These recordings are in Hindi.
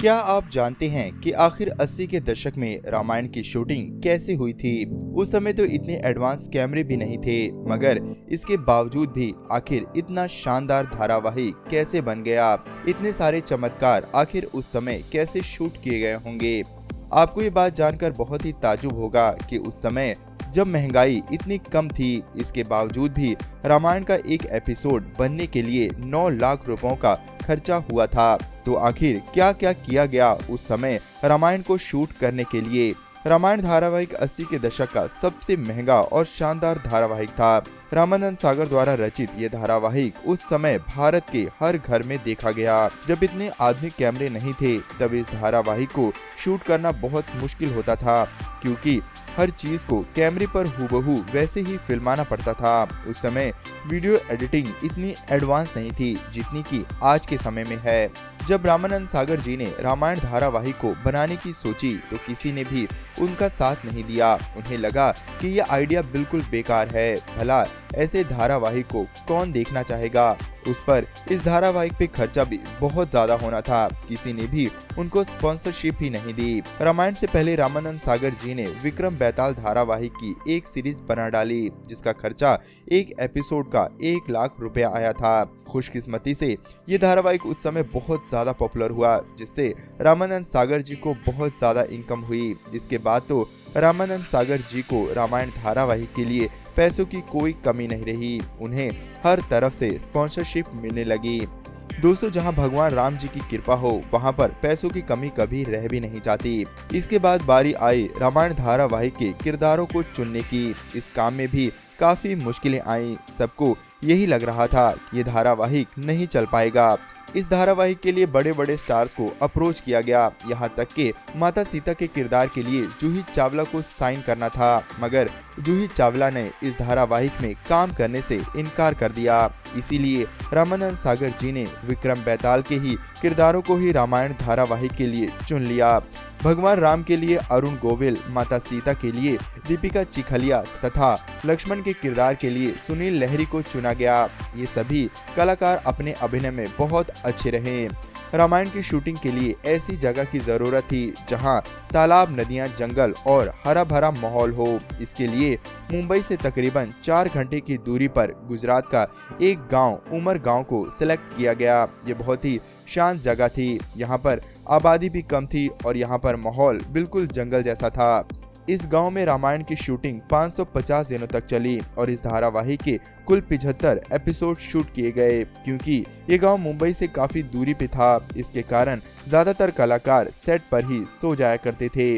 क्या आप जानते हैं कि आखिर 80 के दशक में रामायण की शूटिंग कैसे हुई थी? उस समय तो इतने एडवांस कैमरे भी नहीं थे, मगर इसके बावजूद भी आखिर इतना शानदार धारावाहिक कैसे बन गया? इतने सारे चमत्कार आखिर उस समय कैसे शूट किए गए होंगे? आपको ये बात जानकर बहुत ही ताज्जुब होगा कि उस समय जब महंगाई इतनी कम थी, इसके बावजूद भी रामायण का एक एपिसोड बनने के लिए 9 लाख रुपयों का खर्चा हुआ था। तो आखिर क्या क्या किया गया उस समय रामायण को शूट करने के लिए? रामायण धारावाहिक 80 के दशक का सबसे महंगा और शानदार धारावाहिक था। रामानंद सागर द्वारा रचित ये धारावाहिक उस समय भारत के हर घर में देखा गया। जब इतने आधुनिक कैमरे नहीं थे, तब इस धारावाहिक को शूट करना बहुत मुश्किल होता था, क्योंकि हर चीज को कैमरे पर हूबहू वैसे ही फिल्माना पड़ता था। उस समय वीडियो एडिटिंग इतनी एडवांस नहीं थी जितनी कि आज के समय में है। जब रामानंद सागर जी ने रामायण धारावाहिक को बनाने की सोची तो किसी ने भी उनका साथ नहीं दिया। उन्हें लगा कि यह आइडिया बिल्कुल बेकार है, भला ऐसे धारावाहिक को कौन देखना चाहेगा। उस पर इस धारावाहिक पे खर्चा भी बहुत ज्यादा होना था, किसी ने भी उनको स्पॉन्सरशिप ही नहीं दी। रामायण से पहले रामानंद सागर जी ने विक्रम बेताल धारावाहिक की एक सीरीज बना डाली, जिसका खर्चा एक एपिसोड का 1 लाख रुपया आया था। खुशकिस्मती से ये धारावाहिक उस समय बहुत ज्यादा पॉपुलर हुआ, जिससे रामानंद सागर जी को बहुत ज्यादा इनकम हुई। इसके बाद तो रामानंद सागर जी को रामायण धारावाहिक के लिए पैसों की कोई कमी नहीं रही। उन्हें हर तरफ से स्पॉन्सरशिप मिलने लगी। दोस्तों, जहां भगवान राम जी की कृपा हो, वहां पर पैसों की कमी कभी रह भी नहीं जाती। इसके बाद बारी आई रामायण धारावाहिक के किरदारों को चुनने की। इस काम में भी काफी मुश्किलें आईं। सबको यही लग रहा था ये धारावाहिक नहीं चल पाएगा। इस धारावाहिक के लिए बड़े बड़े स्टार्स को अप्रोच किया गया, यहाँ तक कि माता सीता के किरदार के लिए जूही चावला को साइन करना था, मगर जूही चावला ने इस धारावाहिक में काम करने से इनकार कर दिया। इसीलिए रामानंद सागर जी ने विक्रम बेताल के ही किरदारों को ही रामायण धारावाहिक के लिए चुन लिया। भगवान राम के लिए अरुण गोविल, माता सीता के लिए दीपिका चिखलिया तथा लक्ष्मण के किरदार के लिए सुनील लहरी को चुना गया। ये सभी कलाकार अपने अभिनय में बहुत अच्छे रहे। रामायण की शूटिंग के लिए ऐसी जगह की जरूरत थी जहां तालाब, नदियां, जंगल और हरा भरा माहौल हो। इसके लिए मुंबई से तकरीबन 4 घंटे की दूरी पर गुजरात का एक गांव उमर गांव को सिलेक्ट किया गया। ये बहुत ही शांत जगह थी, यहाँ पर आबादी भी कम थी और यहाँ पर माहौल बिल्कुल जंगल जैसा था। इस गांव में रामायण की शूटिंग 550 दिनों तक चली और इस धारावाहिक के कुल 75 एपिसोड शूट किए गए। क्योंकि ये गांव मुंबई से काफी दूरी पे था, इसके कारण ज्यादातर कलाकार सेट पर ही सो जाया करते थे।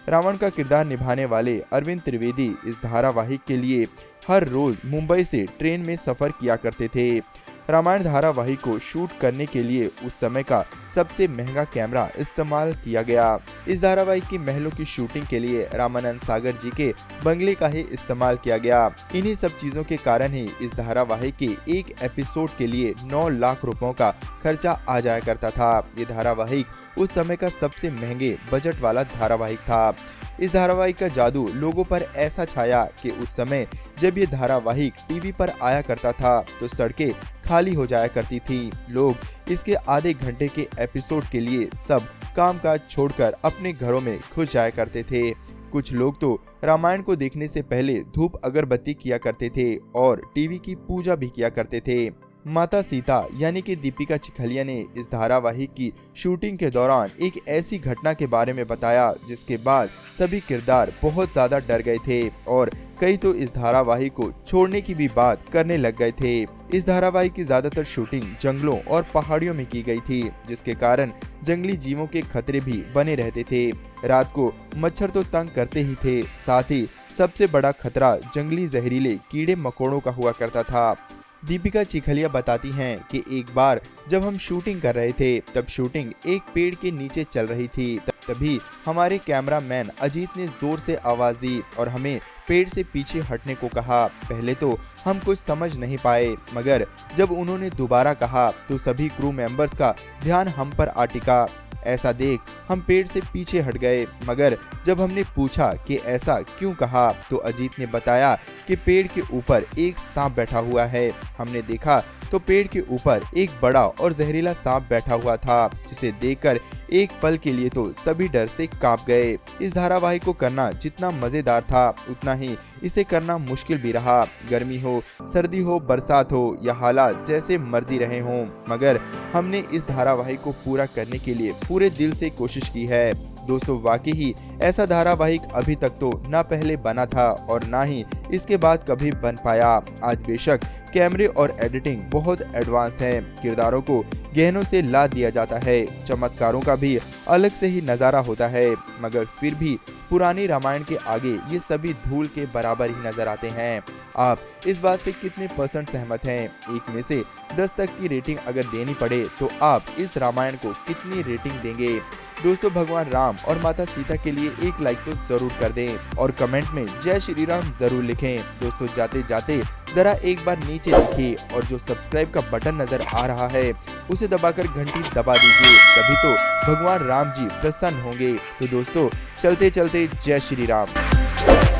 रावण का किरदार निभाने वाले अरविंद त्रिवेदी इस धारावाहिक के लिए हर रोज मुंबई से ट्रेन में सफर किया करते थे। रामायण धारावाहिक को शूट करने के लिए उस समय का सबसे महंगा कैमरा इस्तेमाल किया गया। इस धारावाहिक की महलों की शूटिंग के लिए रामानंद सागर जी के बंगले का ही इस्तेमाल किया गया। इन्हीं सब चीजों के कारण ही इस धारावाहिक के एक एपिसोड के लिए 9 लाख रुपयों का खर्चा आ जाया करता था। ये धारावाहिक उस समय का सबसे महंगे बजट वाला धारावाहिक था। इस धारावाहिक का जादू लोगों पर ऐसा छाया कि उस समय जब ये धारावाहिक टीवी पर आया करता था तो सड़कें खाली हो जाया करती थी। लोग इसके आधे घंटे के एपिसोड के लिए सब कामकाज छोड़कर अपने घरों में घुस जाया करते थे। कुछ लोग तो रामायण को देखने से पहले धूप अगरबत्ती किया करते थे और टीवी की पूजा भी किया करते थे। माता सीता यानी कि दीपिका चिखलिया ने इस धारावाहिक की शूटिंग के दौरान एक ऐसी घटना के बारे में बताया जिसके बाद सभी किरदार बहुत ज्यादा डर गए थे और कई तो इस धारावाहिक को छोड़ने की भी बात करने लग गए थे। इस धारावाहिक की ज्यादातर शूटिंग जंगलों और पहाड़ियों में की गई थी, जिसके कारण जंगली जीवों के खतरे भी बने रहते थे। रात को मच्छर तो तंग करते ही थे, साथ ही सबसे बड़ा खतरा जंगली जहरीले कीड़े मकोड़ों का हुआ करता था। दीपिका चिखलिया बताती हैं कि एक बार जब हम शूटिंग कर रहे थे तब शूटिंग एक पेड़ के नीचे चल रही थी। तभी हमारे कैमरामैन अजीत ने जोर से आवाज दी और हमें पेड़ से पीछे हटने को कहा। पहले तो हम कुछ समझ नहीं पाए, मगर जब उन्होंने दोबारा कहा तो सभी क्रू मेंबर्स का ध्यान हम पर आ टिका। ऐसा देख हम पेड़ से पीछे हट गए, मगर जब हमने पूछा कि ऐसा क्यों कहा तो अजीत ने बताया कि पेड़ के ऊपर एक सांप बैठा हुआ है। हमने देखा तो पेड़ के ऊपर एक बड़ा और जहरीला सांप बैठा हुआ था, जिसे देखकर एक पल के लिए तो सभी डर से कांप गए। इस धारावाहिक को करना जितना मजेदार था, उतना ही इसे करना मुश्किल भी रहा। गर्मी हो, सर्दी हो, बरसात हो या हालात जैसे मर्जी रहे हों, मगर हमने इस धारावाहिक को पूरा करने के लिए पूरे दिल से कोशिश की है। दोस्तों, वाकई ही ऐसा धारावाहिक अभी तक तो ना पहले बना था और ना ही इसके बाद कभी बन पाया। आज बेशक कैमरे और एडिटिंग बहुत एडवांस है, किरदारों को गहनों से लाद दिया जाता है, चमत्कारों का भी अलग से ही नजारा होता है, मगर फिर भी पुरानी रामायण के आगे ये सभी धूल के बराबर ही नजर आते हैं। आप इस बात से कितने % सहमत हैं? 1 में से 10 तक की रेटिंग अगर देनी पड़े तो आप इस रामायण को कितनी रेटिंग देंगे? दोस्तों, भगवान राम और माता सीता के लिए एक लाइक तो जरूर कर दें और कमेंट में जय श्री राम जरूर लिखें। दोस्तों, जाते जाते जरा एक बार नीचे देखिए और जो सब्सक्राइब का बटन नजर आ रहा है उसे दबाकर घंटी दबा दीजिए, तभी तो भगवान राम जी प्रसन्न होंगे। तो दोस्तों, चलते चलते जय श्री राम।